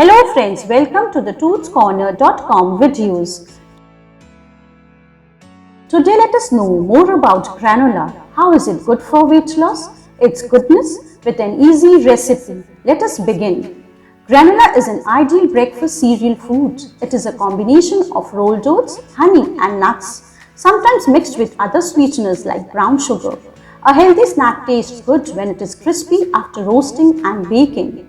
Hello friends, welcome to the toothscorner.com videos. Today let us know more about granola. How is it good for weight loss? Its goodness with an easy recipe. Let us begin. Granola is an ideal breakfast cereal food. It is a combination of rolled oats, honey and nuts, sometimes mixed with other sweeteners like brown sugar. A healthy snack tastes good when it is crispy after roasting and baking.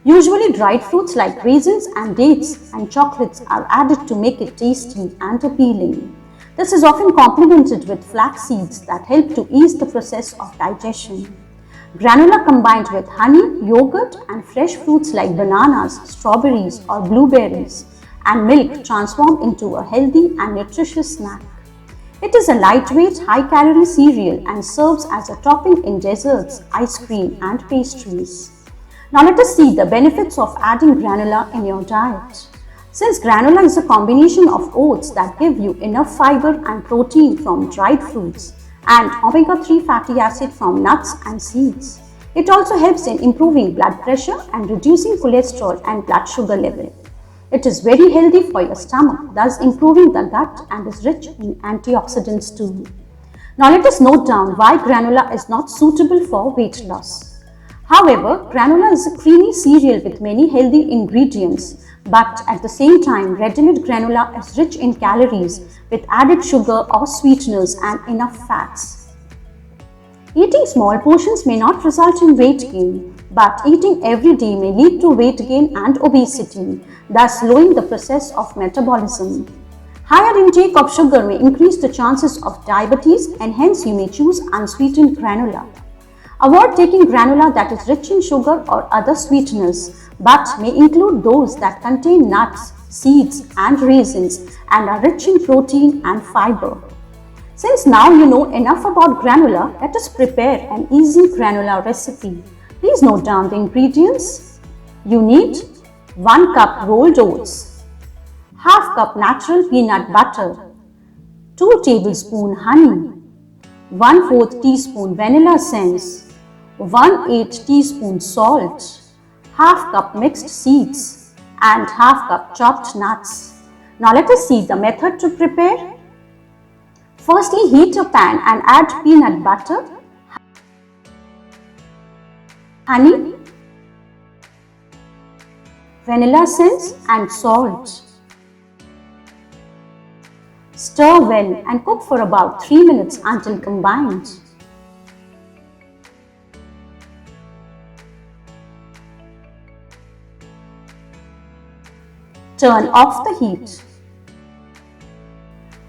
Usually dried fruits like raisins and dates and chocolates are added to make it tasty and appealing. This is often complemented with flax seeds that help to ease the process of digestion. Granola combined with honey, yogurt and fresh fruits like bananas, strawberries or blueberries and milk transform into a healthy and nutritious snack. It is a lightweight, high-calorie cereal and serves as a topping in desserts, ice cream and pastries. Now let us see the benefits of adding granola in your diet. Since granola is a combination of oats that give you enough fiber and protein from dried fruits and omega-3 fatty acid from nuts and seeds, it also helps in improving blood pressure and reducing cholesterol and blood sugar level. It is very healthy for your stomach, thus improving the gut and is rich in antioxidants too. Now let us note down why granola is not suitable for weight loss. However, granola is a creamy cereal with many healthy ingredients, but at the same time, ready-made granola is rich in calories with added sugar or sweeteners and enough fats. Eating small portions may not result in weight gain, but eating every day may lead to weight gain and obesity, thus slowing the process of metabolism. Higher intake of sugar may increase the chances of diabetes and hence you may choose unsweetened granola. Avoid taking granola that is rich in sugar or other sweeteners, but may include those that contain nuts, seeds and raisins and are rich in protein and fiber. Since now you know enough about granola, let us prepare an easy granola recipe. Please note down the ingredients. You need 1 cup rolled oats, half cup natural peanut butter, 2 tablespoons honey, 1/4 teaspoon vanilla essence, 1/8 teaspoon salt, half cup mixed seeds and half cup chopped nuts. Now let us see the method to prepare. Firstly, heat a pan and add peanut butter, honey, vanilla essence and salt. Stir well and cook for about 3 minutes until combined. Turn off the heat.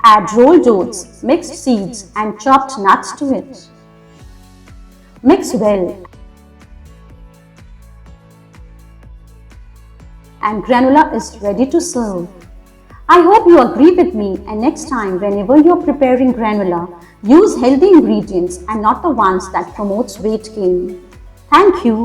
Add rolled oats, mixed seeds and chopped nuts to it. Mix well and granola is ready to serve. I hope you agree with me and next time whenever you are preparing granola, use healthy ingredients and not the ones that promotes weight gain. Thank you.